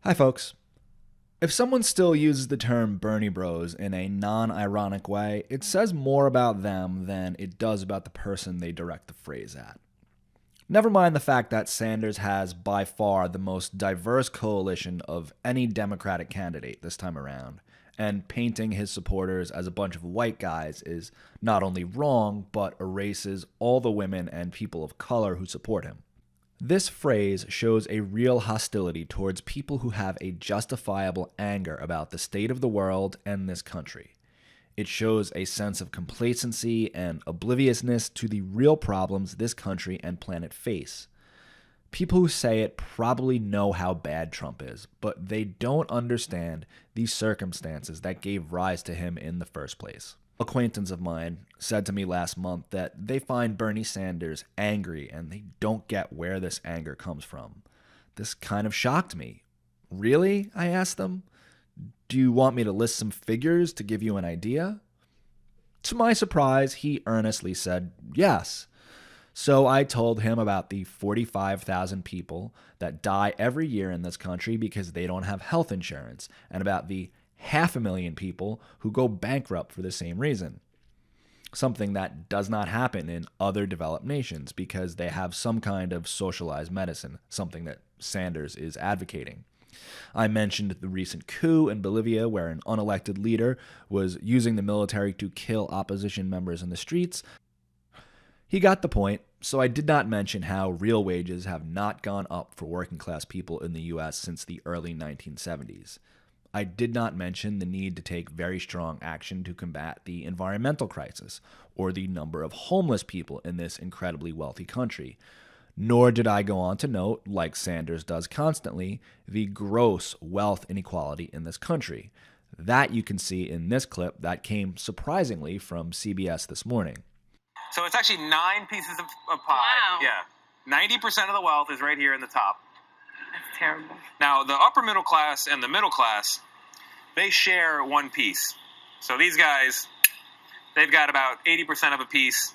Hi, folks. If someone still uses the term Bernie Bros in a non-ironic way, it says more about them than it does about the person they direct the phrase at. Never mind the fact that Sanders has by far the most diverse coalition of any Democratic candidate this time around, and painting his supporters as a bunch of white guys is not only wrong, but erases all the women and people of color who support him. This phrase shows a real hostility towards people who have a justifiable anger about the state of the world and this country. It shows a sense of complacency and obliviousness to the real problems this country and planet face. People who say it probably know how bad Trump is, but they don't understand the circumstances that gave rise to him in the first place. Acquaintance of mine said to me last month that they find Bernie Sanders angry and they don't get where this anger comes from. This kind of shocked me. Really? I asked them. Do you want me to list some figures to give you an idea? To my surprise, he earnestly said yes. So I told him about the 45,000 people that die every year in this country because they don't have health insurance, and about the 500,000 people who go bankrupt for the same reason. Something that does not happen in other developed nations because they have some kind of socialized medicine, something that Sanders is advocating. I mentioned the recent coup in Bolivia where an unelected leader was using the military to kill opposition members in the streets. He got the point, so I did not mention how real wages have not gone up for working class people in the US since the early 1970s. I did not mention the need to take very strong action to combat the environmental crisis or the number of homeless people in this incredibly wealthy country. Nor did I go on to note, like Sanders does constantly, the gross wealth inequality in this country. That you can see in this clip that came surprisingly from CBS this morning. So it's actually 9 pieces of pie. Wow. Yeah. 90% of the wealth is right here in the top. That's terrible. Now, the upper middle class and the middle class, they share one piece. So these guys, they've got about 80% of a piece.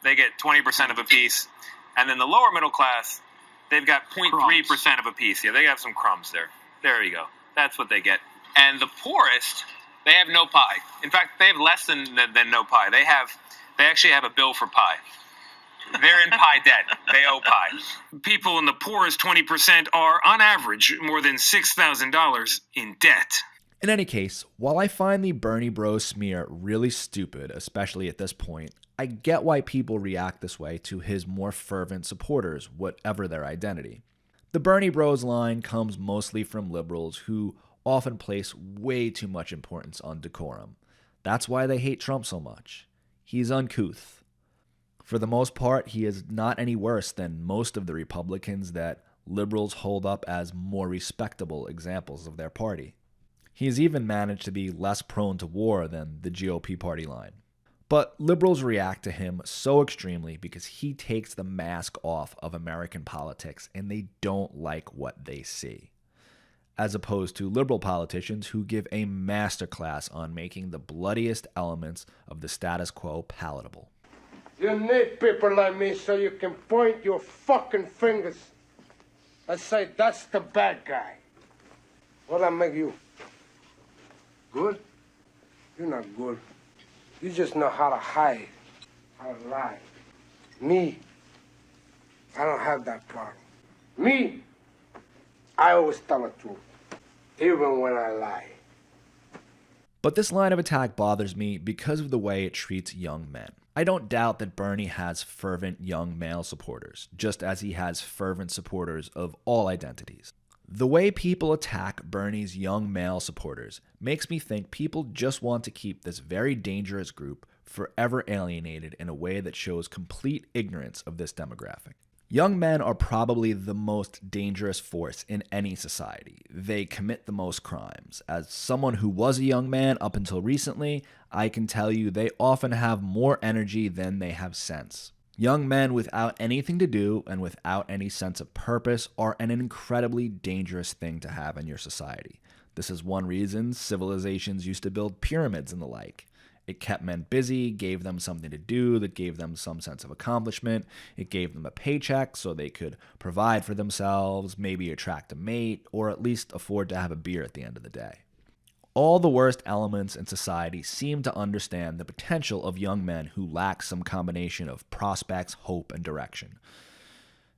They get 20% of a piece. And then the lower middle class, they've got 0.3% of a piece. Yeah, they have some crumbs there. There you go. That's what they get. And the poorest, they have no pie. In fact, they have less than no pie. They actually have a bill for pie. They're in pie debt. They owe pie. People in the poorest 20% are, on average, more than $6,000 in debt. In any case, while I find the Bernie Bros smear really stupid, especially at this point, I get why people react this way to his more fervent supporters, whatever their identity. The Bernie Bros line comes mostly from liberals who often place way too much importance on decorum. That's why they hate Trump so much. He's uncouth. For the most part, he is not any worse than most of the Republicans that liberals hold up as more respectable examples of their party. He has even managed to be less prone to war than the GOP party line. But liberals react to him so extremely because he takes the mask off of American politics and they don't like what they see. As opposed to liberal politicians who give a masterclass on making the bloodiest elements of the status quo palatable. You need people like me so you can point your fucking fingers and say, that's the bad guy. What'll I make you? Good? You're not good. You just know how to hide, how to lie. Me, I don't have that problem. Me, I always tell the truth, even when I lie. But this line of attack bothers me because of the way it treats young men. I don't doubt that Bernie has fervent young male supporters, just as he has fervent supporters of all identities. The way people attack Bernie's young male supporters makes me think people just want to keep this very dangerous group forever alienated in a way that shows complete ignorance of this demographic. Young men are probably the most dangerous force in any society. They commit the most crimes. As someone who was a young man up until recently, I can tell you they often have more energy than they have sense. Young men without anything to do and without any sense of purpose are an incredibly dangerous thing to have in your society. This is one reason civilizations used to build pyramids and the like. It kept men busy, gave them something to do that gave them some sense of accomplishment. It gave them a paycheck so they could provide for themselves, maybe attract a mate, or at least afford to have a beer at the end of the day. All the worst elements in society seem to understand the potential of young men who lack some combination of prospects, hope, and direction.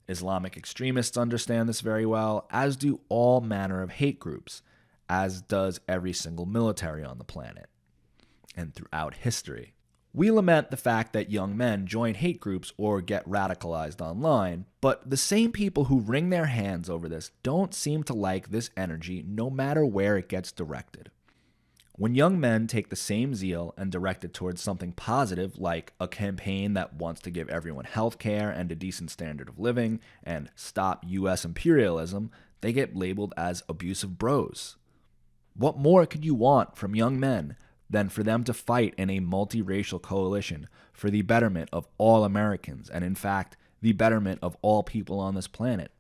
Islamic extremists understand this very well, as do all manner of hate groups, as does every single military on the planet, and throughout history. We lament the fact that young men join hate groups or get radicalized online, but the same people who wring their hands over this don't seem to like this energy no matter where it gets directed. When young men take the same zeal and direct it towards something positive, like a campaign that wants to give everyone health care and a decent standard of living and stop US imperialism, they get labeled as abusive bros. What more could you want from young men than for them to fight in a multiracial coalition for the betterment of all Americans and, in fact, the betterment of all people on this planet?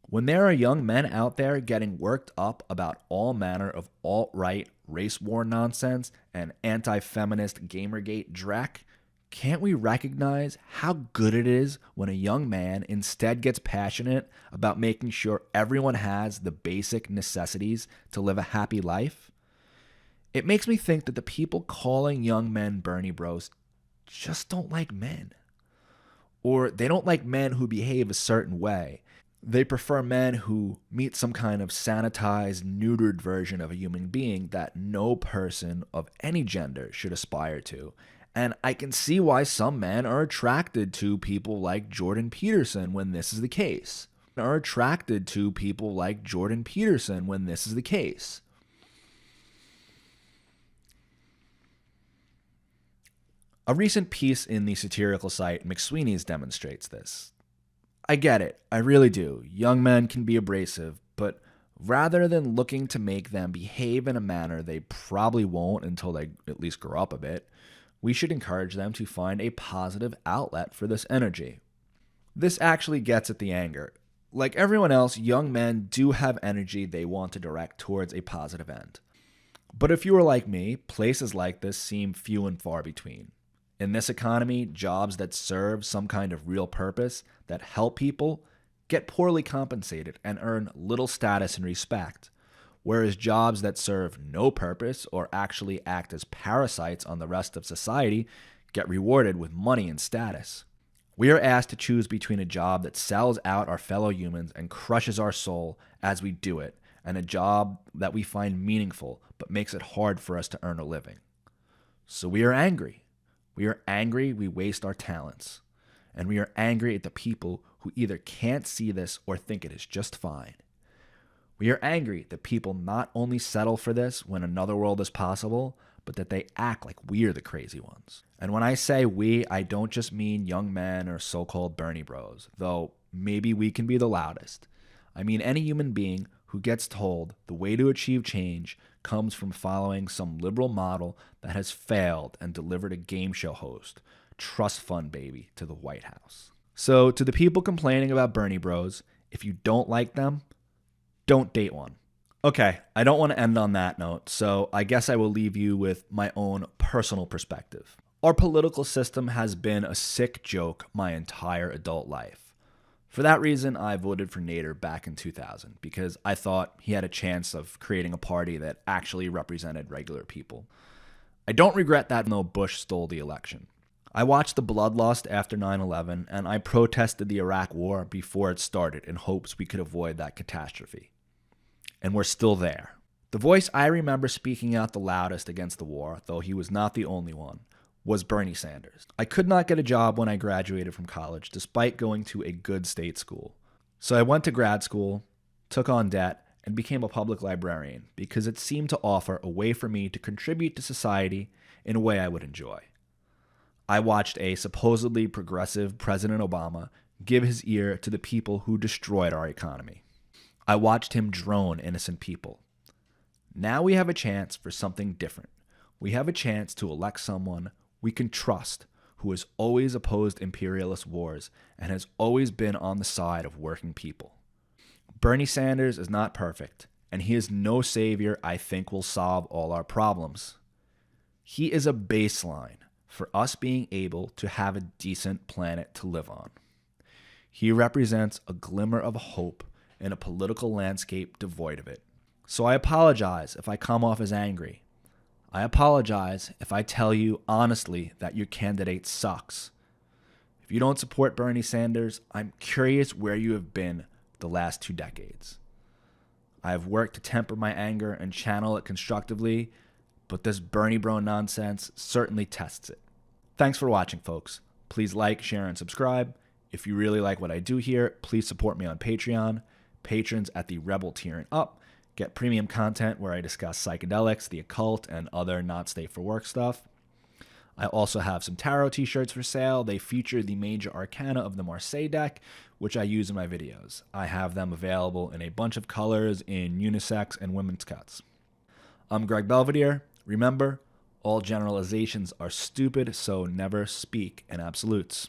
When there are young men out there getting worked up about all manner of alt-right race war nonsense and anti-feminist Gamergate dreck, can't we recognize how good it is when a young man instead gets passionate about making sure everyone has the basic necessities to live a happy life? It makes me think that the people calling young men Bernie bros just don't like men. Or they don't like men who behave a certain way. They prefer men who meet some kind of sanitized, neutered version of a human being that no person of any gender should aspire to. And I can see why some men are attracted to people like Jordan Peterson when this is the case. A recent piece in the satirical site McSweeney's demonstrates this. I get it, I really do. Young men can be abrasive, but rather than looking to make them behave in a manner they probably won't until they at least grow up a bit, we should encourage them to find a positive outlet for this energy. This actually gets at the anger. Like everyone else, young men do have energy they want to direct towards a positive end. But if you are like me, places like this seem few and far between. In this economy, jobs that serve some kind of real purpose, that help people, get poorly compensated and earn little status and respect, whereas jobs that serve no purpose or actually act as parasites on the rest of society get rewarded with money and status. We are asked to choose between a job that sells out our fellow humans and crushes our soul as we do it, and a job that we find meaningful but makes it hard for us to earn a living. So we are angry. We are angry we waste our talents. And we are angry at the people who either can't see this or think it is just fine. We are angry that people not only settle for this when another world is possible, but that they act like we're the crazy ones. And when I say we, I don't just mean young men or so-called Bernie bros, though maybe we can be the loudest. I mean any human being who gets told the way to achieve change comes from following some liberal model that has failed and delivered a game show host, trust fund baby, to the White House. So to the people complaining about Bernie bros, if you don't like them, don't date one. Okay, I don't want to end on that note, so I guess I will leave you with my own personal perspective. Our political system has been a sick joke my entire adult life. For that reason, I voted for Nader back in 2000, because I thought he had a chance of creating a party that actually represented regular people. I don't regret that, though Bush stole the election. I watched the bloodlust after 9/11, and I protested the Iraq War before it started in hopes we could avoid that catastrophe. And we're still there. The voice I remember speaking out the loudest against the war, though he was not the only one, was Bernie Sanders. I could not get a job when I graduated from college, despite going to a good state school. So I went to grad school, took on debt, and became a public librarian because it seemed to offer a way for me to contribute to society in a way I would enjoy. I watched a supposedly progressive President Obama give his ear to the people who destroyed our economy. I watched him drone innocent people. Now we have a chance for something different. We have a chance to elect someone we can trust, who has always opposed imperialist wars and has always been on the side of working people. Bernie Sanders is not perfect, and he is no savior I think will solve all our problems. He is a baseline for us being able to have a decent planet to live on. He represents a glimmer of hope in a political landscape devoid of it. So I apologize if I come off as angry. I apologize if I tell you honestly that your candidate sucks. If you don't support Bernie Sanders, I'm curious where you have been the last 2 decades. I have worked to temper my anger and channel it constructively, but this Bernie bro nonsense certainly tests it. Thanks for watching, folks. Please like, share, and subscribe. If you really like what I do here, please support me on Patreon. Patrons at the Rebel tier and up get premium content where I discuss psychedelics, the occult, and other not safe for work stuff. I also have some tarot t-shirts for sale. They feature the major arcana of the Marseille deck, which I use in my videos. I have them available in a bunch of colors in unisex and women's cuts. I'm Greg Belvedere. Remember, all generalizations are stupid, so never speak in absolutes.